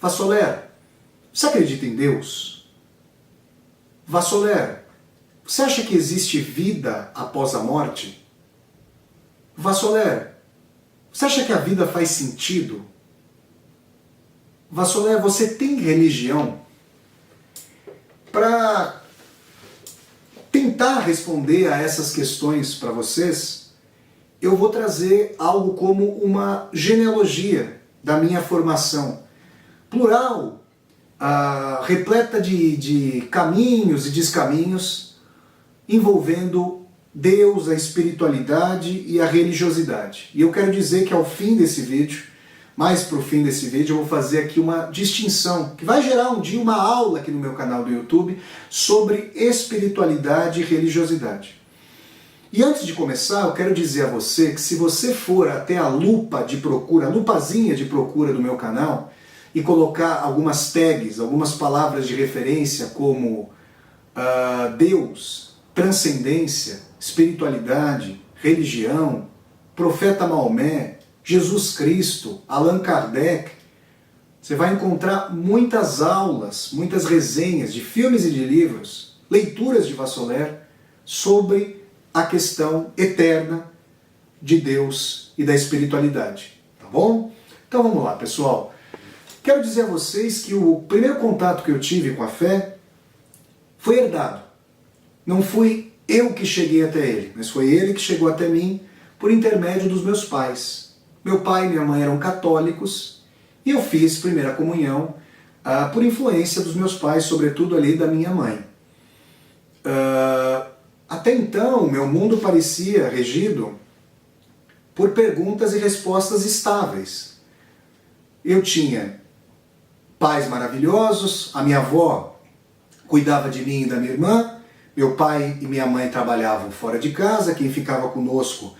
Vassoler, você acredita em Deus? Vassoler, você acha que existe vida após a morte? Vassoler, você acha que a vida faz sentido? Vassoler, você tem religião? Para tentar responder a essas questões para vocês, eu vou trazer algo como uma genealogia da minha formação. Plural, repleta de caminhos e descaminhos, envolvendo Deus, a espiritualidade e a religiosidade. E eu quero dizer que ao fim desse vídeo, mais para o fim desse vídeo, eu vou fazer aqui uma distinção, que vai gerar um dia uma aula aqui no meu canal do YouTube sobre espiritualidade e religiosidade. E antes de começar, eu quero dizer a você que se você for até a lupa de procura, a lupazinha de procura do meu canal, e colocar algumas tags, algumas palavras de referência como Deus, transcendência, espiritualidade, religião, profeta Maomé, Jesus Cristo, Allan Kardec, você vai encontrar muitas aulas, muitas resenhas de filmes e de livros, leituras de Vassoler sobre a questão eterna de Deus e da espiritualidade, tá bom? Então vamos lá, pessoal. Quero dizer a vocês que o primeiro contato que eu tive com a fé foi herdado. Não fui eu que cheguei até ele, mas foi ele que chegou até mim por intermédio dos meus pais. Meu pai e minha mãe eram católicos e eu fiz primeira comunhão por influência dos meus pais, sobretudo ali da minha mãe. Até então, meu mundo parecia regido por perguntas e respostas estáveis. Eu tinha pais maravilhosos, a minha avó cuidava de mim e da minha irmã, meu pai e minha mãe trabalhavam fora de casa, quem ficava conosco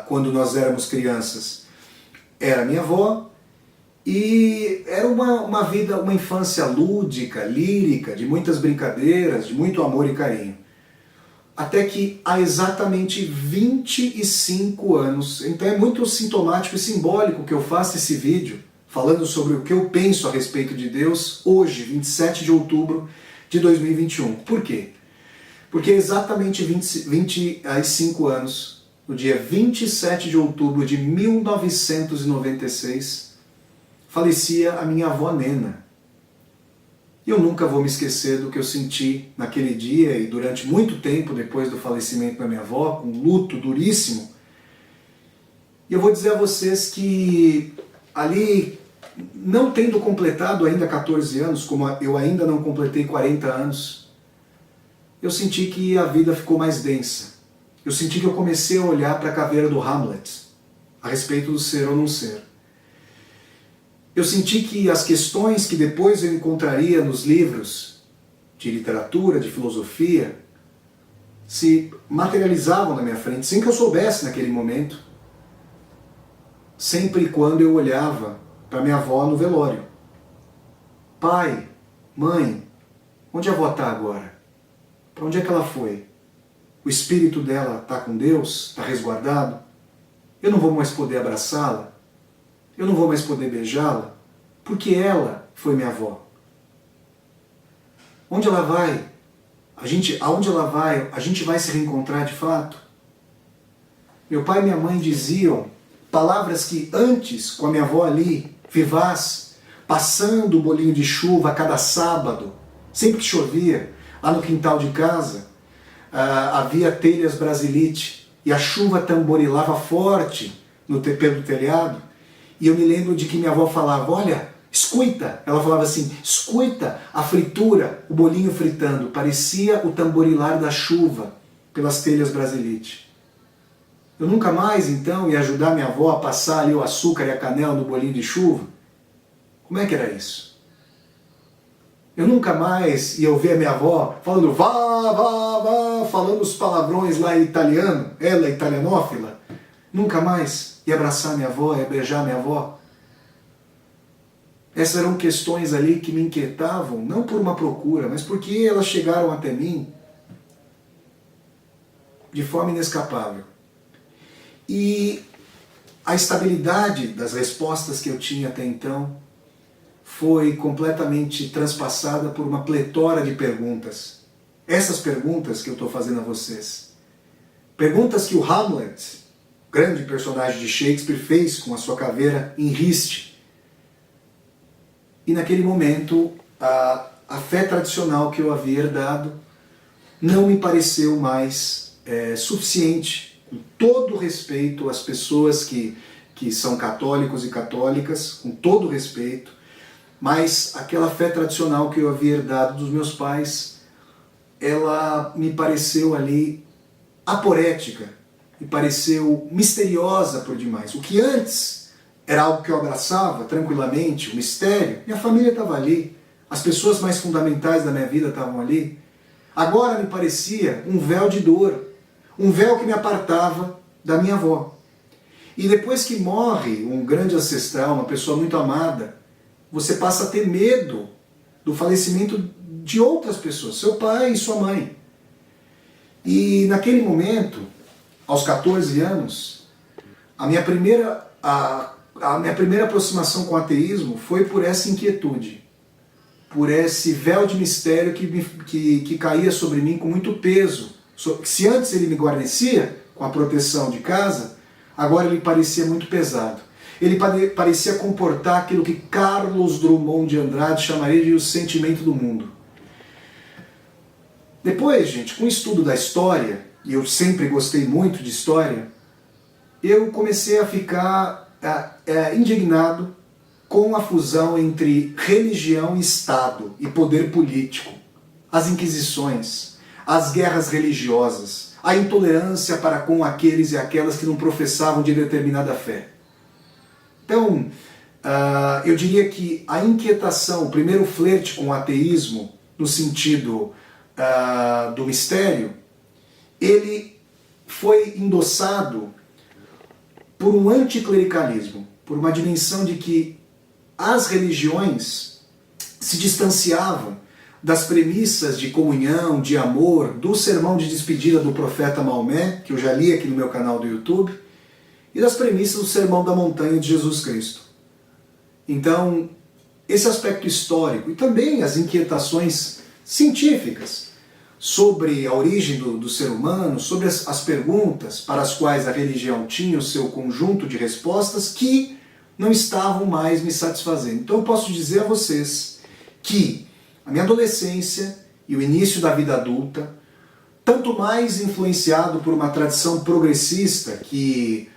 quando nós éramos crianças era minha avó, e era uma vida, uma infância lúdica, lírica, de muitas brincadeiras, de muito amor e carinho. Até que há exatamente 25 anos, então é muito sintomático e simbólico que eu faça esse vídeo falando sobre o que eu penso a respeito de Deus hoje, 27 de outubro de 2021. Por quê? Porque exatamente 25 anos, no dia 27 de outubro de 1996, falecia a minha avó Nena. E eu nunca vou me esquecer do que eu senti naquele dia e durante muito tempo depois do falecimento da minha avó, com um luto duríssimo. E eu vou dizer a vocês que ali, não tendo completado ainda 14 anos, como eu ainda não completei 40 anos, eu senti que a vida ficou mais densa. Eu senti que eu comecei a olhar para a caveira do Hamlet, a respeito do ser ou não ser. Eu senti que as questões que depois eu encontraria nos livros de literatura, de filosofia, se materializavam na minha frente, sem que eu soubesse naquele momento, sempre e quando eu olhava para minha avó no velório. Pai, mãe, onde a avó está agora? Para onde é que ela foi? O espírito dela está com Deus? Está resguardado? Eu não vou mais poder abraçá-la? Eu não vou mais poder beijá-la? Porque ela foi minha avó. Onde ela vai? Aonde ela vai? A gente vai se reencontrar de fato? Meu pai e minha mãe diziam palavras que antes, com a minha avó ali, vivaz, passando o bolinho de chuva a cada sábado, sempre que chovia, lá no quintal de casa, havia telhas brasilite e a chuva tamborilava forte pelo telhado. E eu me lembro de que minha avó falava, olha, escuta, ela falava assim, escuta a fritura, o bolinho fritando, parecia o tamborilar da chuva pelas telhas brasilite. Eu nunca mais, então, ia ajudar minha avó a passar ali o açúcar e a canela no bolinho de chuva? Como é que era isso? Eu nunca mais ia ouvir a minha avó falando vá, vá, vá, falando os palavrões lá em italiano, ela é italianófila. Nunca mais ia abraçar minha avó, ia beijar minha avó. Essas eram questões ali que me inquietavam, não por uma procura, mas porque elas chegaram até mim de forma inescapável. E a estabilidade das respostas que eu tinha até então foi completamente transpassada por uma pletora de perguntas. Essas perguntas que eu estou fazendo a vocês. Perguntas que o Hamlet, grande personagem de Shakespeare, fez com a sua caveira em riste. E naquele momento, a fé tradicional que eu havia herdado não me pareceu mais suficiente, com todo respeito às pessoas que são católicos e católicas, com todo respeito, mas aquela fé tradicional que eu havia herdado dos meus pais, ela me pareceu ali aporética, me pareceu misteriosa por demais. O que antes era algo que eu abraçava tranquilamente, o mistério, minha família estava ali, as pessoas mais fundamentais da minha vida estavam ali, agora me parecia um véu de dor, um véu que me apartava da minha avó. E depois que morre um grande ancestral, uma pessoa muito amada, você passa a ter medo do falecimento de outras pessoas, seu pai e sua mãe. E naquele momento, aos 14 anos, a minha primeira aproximação com o ateísmo foi por essa inquietude, por esse véu de mistério que caía sobre mim com muito peso. Se antes ele me guarnecia com a proteção de casa, agora ele parecia muito pesado. Ele parecia comportar aquilo que Carlos Drummond de Andrade chamaria de o sentimento do mundo. Depois, gente, com o estudo da história, e eu sempre gostei muito de história, eu comecei a ficar indignado com a fusão entre religião e Estado e poder político, as inquisições, as guerras religiosas, a intolerância para com aqueles e aquelas que não professavam de determinada fé. Então, eu diria que a inquietação, o primeiro flerte com o ateísmo, no sentido do mistério, ele foi endossado por um anticlericalismo, por uma dimensão de que as religiões se distanciavam das premissas de comunhão, de amor, do sermão de despedida do profeta Maomé, que eu já li aqui no meu canal do YouTube, e das premissas do sermão da montanha de Jesus Cristo. Então, esse aspecto histórico e também as inquietações científicas sobre a origem do ser humano, sobre as perguntas para as quais a religião tinha o seu conjunto de respostas que não estavam mais me satisfazendo. Então eu posso dizer a vocês que a minha adolescência e o início da vida adulta, tanto mais influenciado por uma tradição progressista que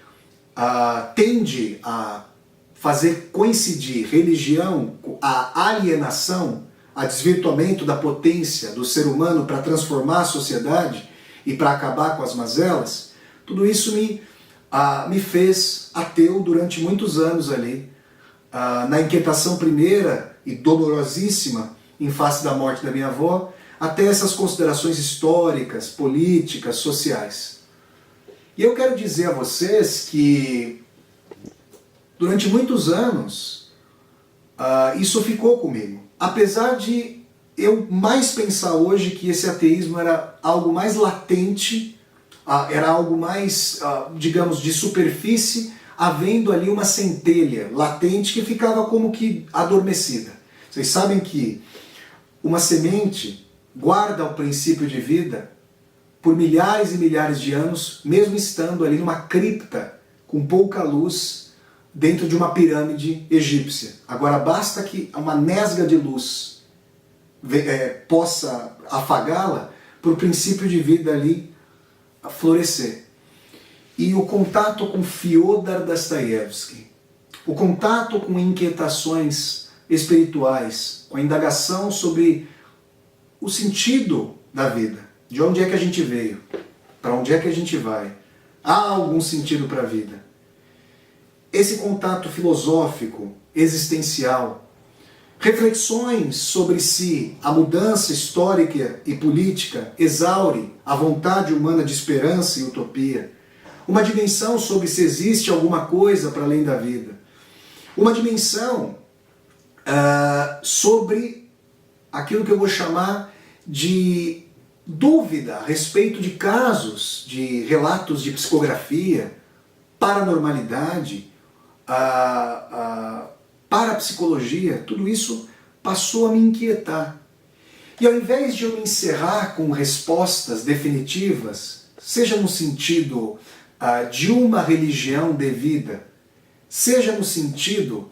tende a fazer coincidir religião, a alienação, a desvirtuamento da potência do ser humano para transformar a sociedade e para acabar com as mazelas, tudo isso me fez ateu durante muitos anos ali, na inquietação primeira e dolorosíssima em face da morte da minha avó, até essas considerações históricas, políticas, sociais. E eu quero dizer a vocês que durante muitos anos isso ficou comigo. Apesar de eu mais pensar hoje que esse ateísmo era algo mais latente, era algo mais, digamos, de superfície, havendo ali uma centelha latente que ficava como que adormecida. Vocês sabem que uma semente guarda o princípio de vida por milhares e milhares de anos, mesmo estando ali numa cripta com pouca luz, dentro de uma pirâmide egípcia. Agora basta que uma nesga de luz possa afagá-la para o princípio de vida ali florescer. E o contato com Fyodor Dostoiévski, o contato com inquietações espirituais, com a indagação sobre o sentido da vida, de onde é que a gente veio, para onde é que a gente vai, há algum sentido para a vida. Esse contato filosófico, existencial, reflexões sobre se a mudança histórica e política exaure a vontade humana de esperança e utopia, uma dimensão sobre se existe alguma coisa para além da vida, uma dimensão sobre aquilo que eu vou chamar de dúvida a respeito de casos, de relatos de psicografia, paranormalidade, parapsicologia, tudo isso passou a me inquietar. E ao invés de eu me encerrar com respostas definitivas, seja no sentido de uma religião devida, seja no sentido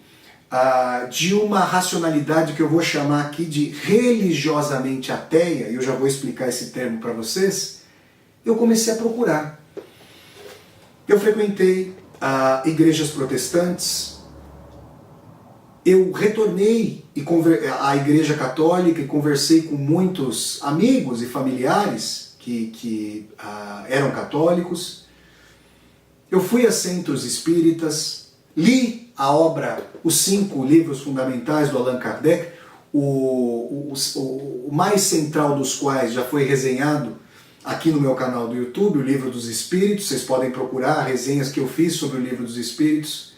de uma racionalidade que eu vou chamar aqui de religiosamente ateia, e eu já vou explicar esse termo para vocês, eu comecei a procurar. Eu frequentei igrejas protestantes, eu retornei à igreja católica e conversei com muitos amigos e familiares que eram católicos. Eu fui a centros espíritas, li a obra, os 5 livros fundamentais do Allan Kardec, o mais central dos quais já foi resenhado aqui no meu canal do YouTube, o Livro dos Espíritos. Vocês podem procurar resenhas que eu fiz sobre o Livro dos Espíritos.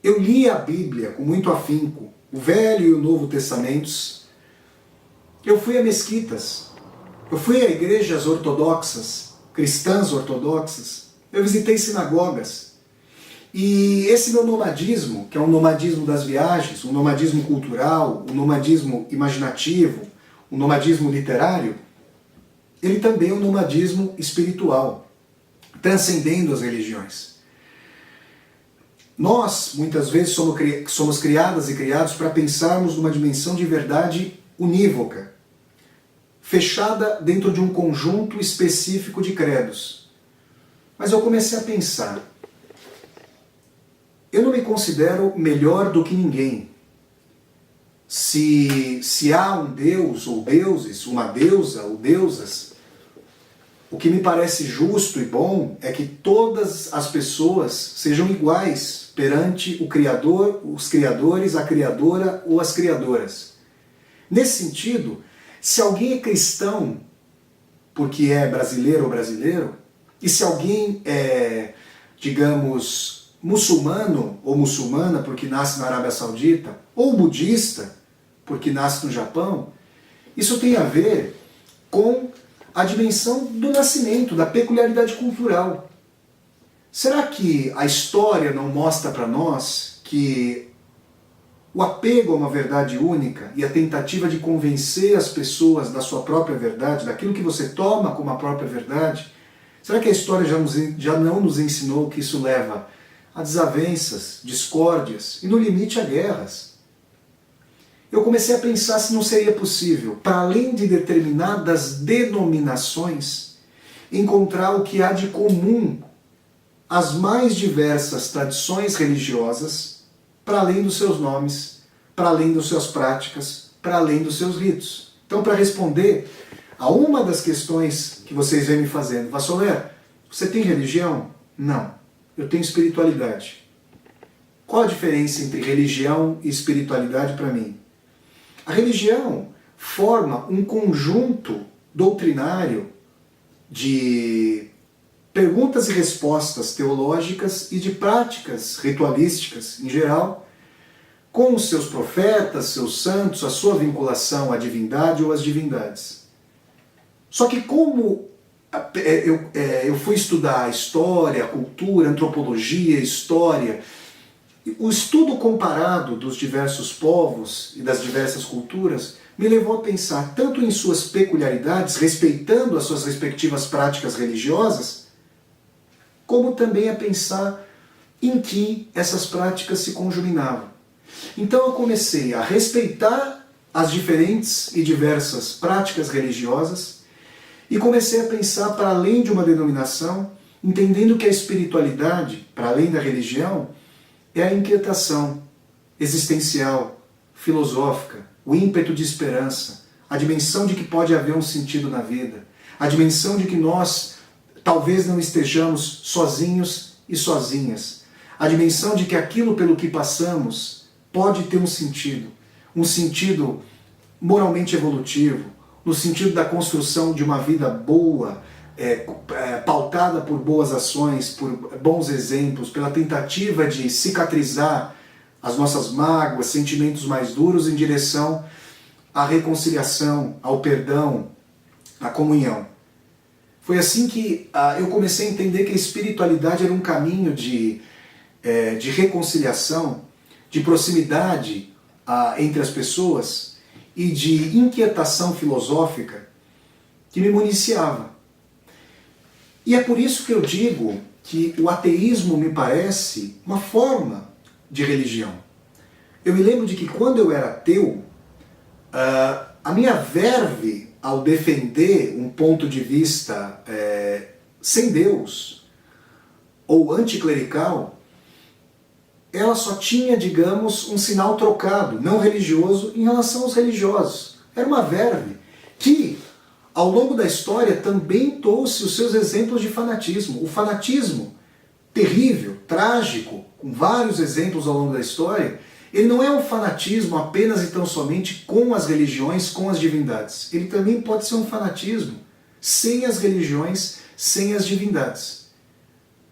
Eu li a Bíblia com muito afinco, o Velho e o Novo Testamentos. Eu fui a mesquitas, eu fui a igrejas ortodoxas, cristãs ortodoxas, eu visitei sinagogas. E esse meu nomadismo, que é um nomadismo das viagens, um nomadismo cultural, um nomadismo imaginativo, um nomadismo literário, ele também é um nomadismo espiritual, transcendendo as religiões. Nós, muitas vezes, somos criadas e criados para pensarmos numa dimensão de verdade unívoca, fechada dentro de um conjunto específico de credos. Mas eu comecei a pensar, eu não me considero melhor do que ninguém. Se há um Deus ou deuses, uma deusa ou deusas, o que me parece justo e bom é que todas as pessoas sejam iguais perante o Criador, os criadores, a Criadora ou as criadoras. Nesse sentido, se alguém é cristão porque é brasileiro ou brasileiro, e se alguém é, digamos, muçulmano ou muçulmana porque nasce na Arábia Saudita, ou budista porque nasce no Japão, isso tem a ver com a dimensão do nascimento, da peculiaridade cultural. Será que a história não mostra para nós que o apego a uma verdade única e a tentativa de convencer as pessoas da sua própria verdade, daquilo que você toma como a própria verdade, será que a história já não nos ensinou que isso leva a desavenças, discórdias e, no limite, a guerras? Eu comecei a pensar se não seria possível, para além de determinadas denominações, encontrar o que há de comum às mais diversas tradições religiosas, para além dos seus nomes, para além das suas práticas, para além dos seus ritos. Então, para responder a uma das questões que vocês vêm me fazendo, Vassoler, você tem religião? Não. Eu tenho espiritualidade. Qual a diferença entre religião e espiritualidade para mim? A religião forma um conjunto doutrinário de perguntas e respostas teológicas e de práticas ritualísticas, em geral, com os seus profetas, seus santos, a sua vinculação à divindade ou às divindades. Só que como eu fui estudar história, cultura, antropologia, história, o estudo comparado dos diversos povos e das diversas culturas me levou a pensar tanto em suas peculiaridades, respeitando as suas respectivas práticas religiosas, como também a pensar em que essas práticas se conjuminavam. Então eu comecei a respeitar as diferentes e diversas práticas religiosas e comecei a pensar para além de uma denominação, entendendo que a espiritualidade, para além da religião, é a inquietação existencial, filosófica, o ímpeto de esperança, a dimensão de que pode haver um sentido na vida, a dimensão de que nós talvez não estejamos sozinhos e sozinhas, a dimensão de que aquilo pelo que passamos pode ter um sentido moralmente evolutivo, no sentido da construção de uma vida boa, pautada por boas ações, por bons exemplos, pela tentativa de cicatrizar as nossas mágoas, sentimentos mais duros em direção à reconciliação, ao perdão, à comunhão. Foi assim que eu comecei a entender que a espiritualidade era um caminho de reconciliação, de proximidade entre as pessoas e de inquietação filosófica que me municiava. E é por isso que eu digo que o ateísmo me parece uma forma de religião. Eu me lembro de que quando eu era ateu, a minha verve ao defender um ponto de vista sem Deus ou anticlerical, ela só tinha, digamos, um sinal trocado, não religioso, em relação aos religiosos. Era uma verve que, ao longo da história, também trouxe os seus exemplos de fanatismo. O fanatismo terrível, trágico, com vários exemplos ao longo da história, ele não é um fanatismo apenas e tão somente com as religiões, com as divindades. Ele também pode ser um fanatismo sem as religiões, sem as divindades.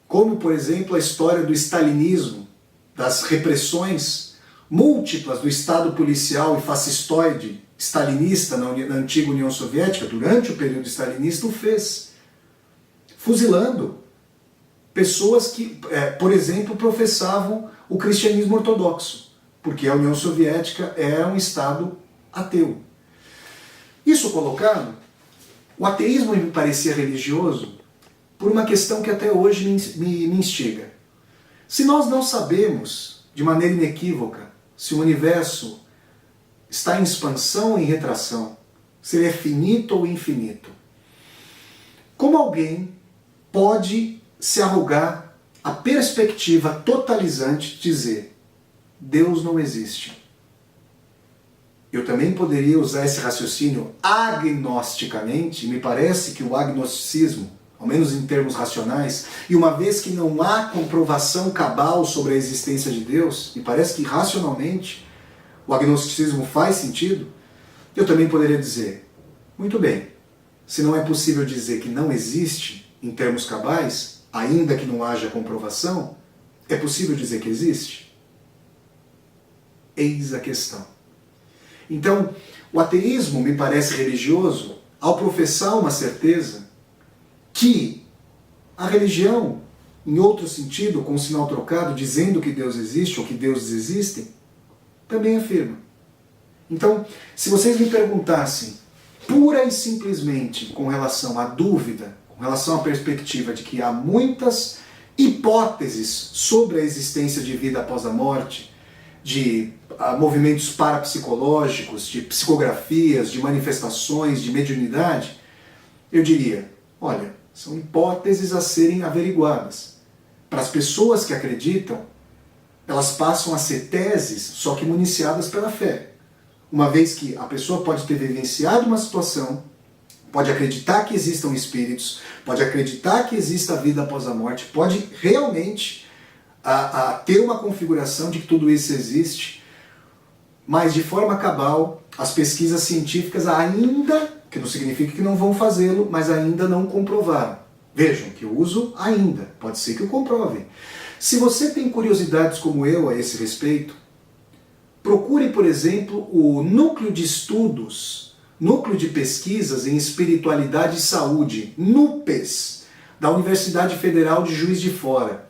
Como, por exemplo, a história do stalinismo, das repressões múltiplas do Estado policial e fascistoide stalinista na antiga União Soviética, durante o período stalinista, o fez. Fuzilando pessoas que, por exemplo, professavam o cristianismo ortodoxo, porque a União Soviética era um Estado ateu. Isso colocado, o ateísmo me parecia religioso por uma questão que até hoje me instiga. Se nós não sabemos, de maneira inequívoca, se o universo está em expansão ou em retração, se ele é finito ou infinito, como alguém pode se arrogar a perspectiva totalizante de dizer Deus não existe? Eu também poderia usar esse raciocínio agnosticamente, me parece que o agnosticismo, ao menos em termos racionais, e uma vez que não há comprovação cabal sobre a existência de Deus, me parece que racionalmente o agnosticismo faz sentido, eu também poderia dizer, muito bem, se não é possível dizer que não existe em termos cabais, ainda que não haja comprovação, é possível dizer que existe? Eis a questão. Então, o ateísmo me parece religioso ao professar uma certeza que a religião, em outro sentido, com o sinal trocado, dizendo que Deus existe ou que deuses existem, também afirma. Então, se vocês me perguntassem, pura e simplesmente com relação à dúvida, com relação à perspectiva de que há muitas hipóteses sobre a existência de vida após a morte, de movimentos parapsicológicos, de psicografias, de manifestações, de mediunidade, eu diria, olha, são hipóteses a serem averiguadas. Para as pessoas que acreditam, elas passam a ser teses, só que municiadas pela fé. Uma vez que a pessoa pode ter vivenciado uma situação, pode acreditar que existam espíritos, pode acreditar que exista a vida após a morte, pode realmente ter uma configuração de que tudo isso existe, mas de forma cabal, as pesquisas científicas ainda, que não significa que não vão fazê-lo, mas ainda não comprovaram. Vejam que eu uso ainda, pode ser que o comprovem. Se você tem curiosidades como eu a esse respeito, procure, por exemplo, o Núcleo de Estudos, Núcleo de Pesquisas em Espiritualidade e Saúde, NUPES, da Universidade Federal de Juiz de Fora.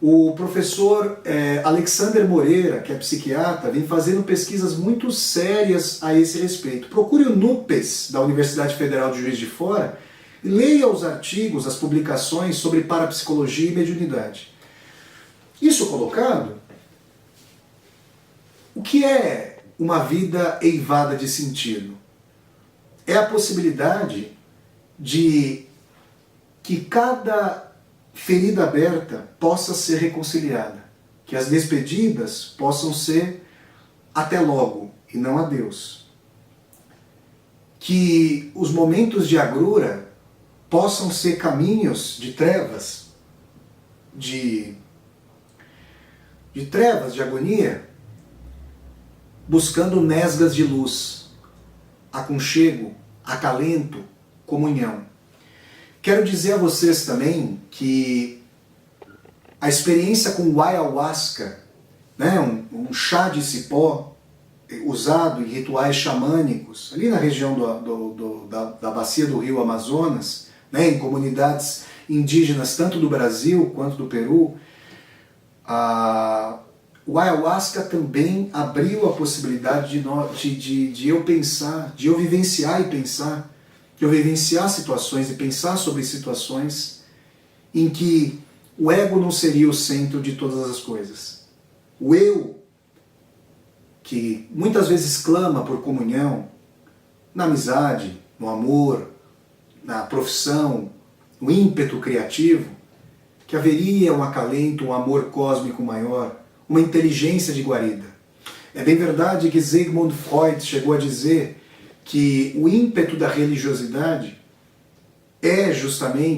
O professor Alexander Moreira, que é psiquiatra, vem fazendo pesquisas muito sérias a esse respeito. Procure o NUPES, da Universidade Federal de Juiz de Fora, e leia os artigos, as publicações sobre parapsicologia e mediunidade. Isso colocado, o que é uma vida eivada de sentido? É a possibilidade de que cada ferida aberta possa ser reconciliada, que as despedidas possam ser até logo e não adeus, que os momentos de agrura possam ser caminhos de trevas, de trevas, de agonia, buscando nesgas de luz, aconchego, acalento, comunhão. Quero dizer a vocês também que a experiência com o ayahuasca, né, um chá de cipó usado em rituais xamânicos, ali na região da bacia do rio Amazonas, né, em comunidades indígenas tanto do Brasil quanto do Peru, o ayahuasca também abriu a possibilidade de eu pensar, de eu vivenciar e pensar, de eu vivenciar situações e pensar sobre situações em que o ego não seria o centro de todas as coisas. O eu, que muitas vezes clama por comunhão, na amizade, no amor, na profissão, no ímpeto criativo, que haveria um acalento, um amor cósmico maior, uma inteligência de guarida. É bem verdade que Sigmund Freud chegou a dizer que o ímpeto da religiosidade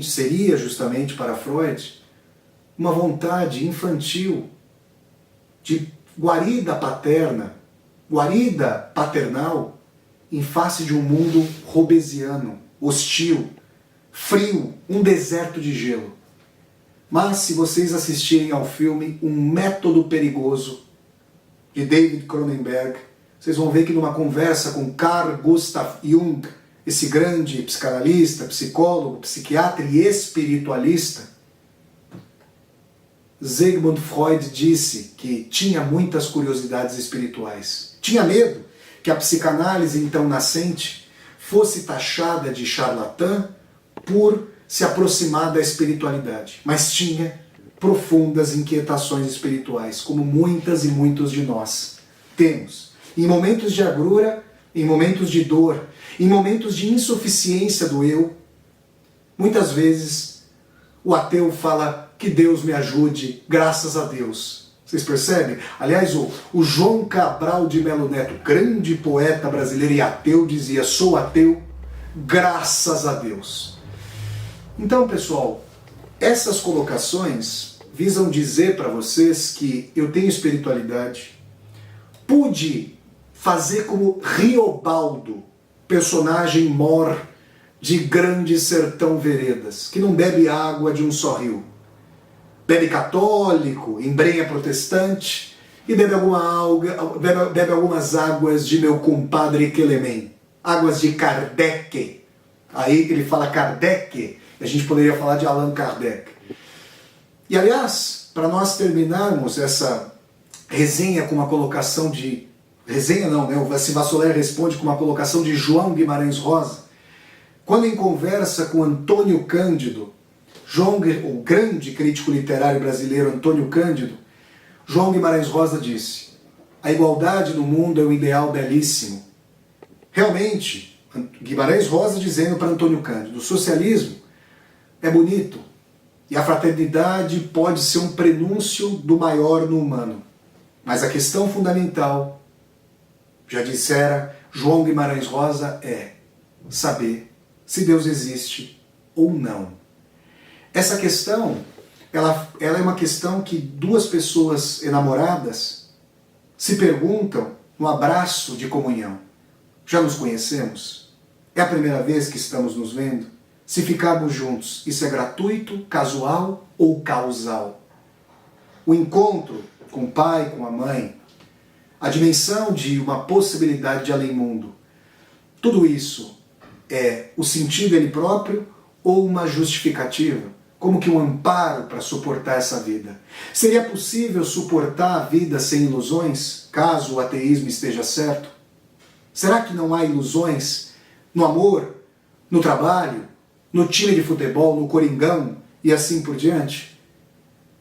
seria justamente para Freud, uma vontade infantil de guarida paterna, guarida paternal, em face de um mundo robesiano, hostil, frio, um deserto de gelo. Mas se vocês assistirem ao filme Um Método Perigoso, de David Cronenberg, vocês vão ver que numa conversa com Carl Gustav Jung, esse grande psicanalista, psicólogo, psiquiatra e espiritualista, Sigmund Freud disse que tinha muitas curiosidades espirituais. Tinha medo que a psicanálise então nascente fosse taxada de charlatã por se aproximar da espiritualidade, mas tinha profundas inquietações espirituais, como muitas e muitos de nós temos. Em momentos de agrura, em momentos de dor, em momentos de insuficiência do eu, muitas vezes o ateu fala que Deus me ajude, graças a Deus. Vocês percebem? Aliás, o João Cabral de Melo Neto, grande poeta brasileiro e ateu, dizia: sou ateu, graças a Deus. Então, pessoal, essas colocações visam dizer para vocês que eu tenho espiritualidade, pude fazer como Riobaldo, personagem mor de Grande Sertão Veredas, que não bebe água de um só rio. Bebe católico, embrenha protestante e bebe algumas águas de meu compadre Quelemem, águas de Kardec. Aí ele fala Kardec, a gente poderia falar de Allan Kardec. E aliás, para nós terminarmos essa resenha com uma colocação de... Resenha não, né? O Silva Soler responde com uma colocação de João Guimarães Rosa. Quando em conversa com Antônio Cândido, o grande crítico literário brasileiro Antônio Cândido, João Guimarães Rosa disse: a igualdade no mundo é um ideal belíssimo. Realmente, Guimarães Rosa dizendo para Antônio Cândido, o socialismo é bonito e a fraternidade pode ser um prenúncio do maior no humano. Mas a questão fundamental, já dissera João Guimarães Rosa, é saber se Deus existe ou não. Essa questão, ela é uma questão que duas pessoas enamoradas se perguntam no abraço de comunhão. Já nos conhecemos? É a primeira vez que estamos nos vendo? Se ficarmos juntos, isso é gratuito, casual ou causal? O encontro com o pai, com a mãe, a dimensão de uma possibilidade de além-mundo, tudo isso é o sentido dele próprio ou uma justificativa? Como que um amparo para suportar essa vida? Seria possível suportar a vida sem ilusões, caso o ateísmo esteja certo? Será que não há ilusões no amor, no trabalho, no time de futebol, no Coringão e assim por diante?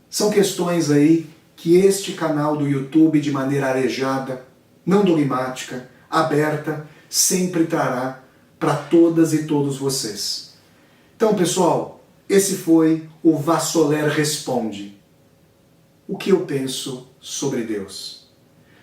São questões aí que este canal do YouTube, de maneira arejada, não dogmática, aberta, sempre trará para todas e todos vocês. Então, pessoal, esse foi o Vassoler Responde. O que eu penso sobre Deus?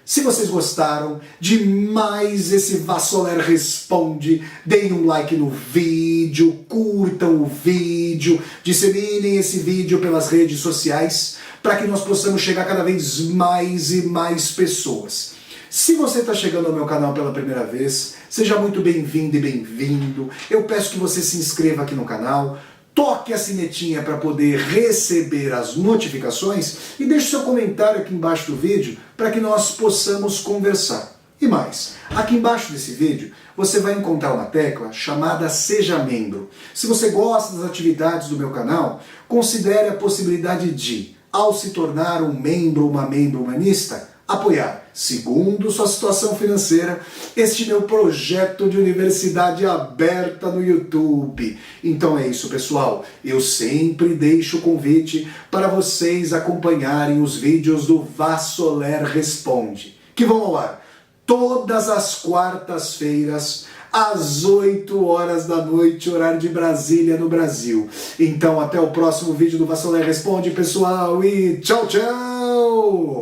Se vocês gostaram de mais esse Vassoler Responde, deem um like no vídeo, curtam o vídeo, disseminem esse vídeo pelas redes sociais, para que nós possamos chegar cada vez mais e mais pessoas. Se você está chegando ao meu canal pela primeira vez, seja muito bem-vindo e bem-vindo. Eu peço que você se inscreva aqui no canal, toque a sinetinha para poder receber as notificações e deixe seu comentário aqui embaixo do vídeo para que nós possamos conversar. E mais, aqui embaixo desse vídeo você vai encontrar uma tecla chamada Seja Membro. Se você gosta das atividades do meu canal, considere a possibilidade de ao se tornar um membro ou uma membro humanista, apoiar, segundo sua situação financeira, este meu projeto de universidade aberta no YouTube. Então é isso, pessoal. Eu sempre deixo o convite para vocês acompanharem os vídeos do Vassoler Responde, que vão ao ar todas as quartas-feiras, às 8 horas da noite, horário de Brasília, no Brasil. Então, até o próximo vídeo do Vassoler Responde, pessoal, e tchau, tchau!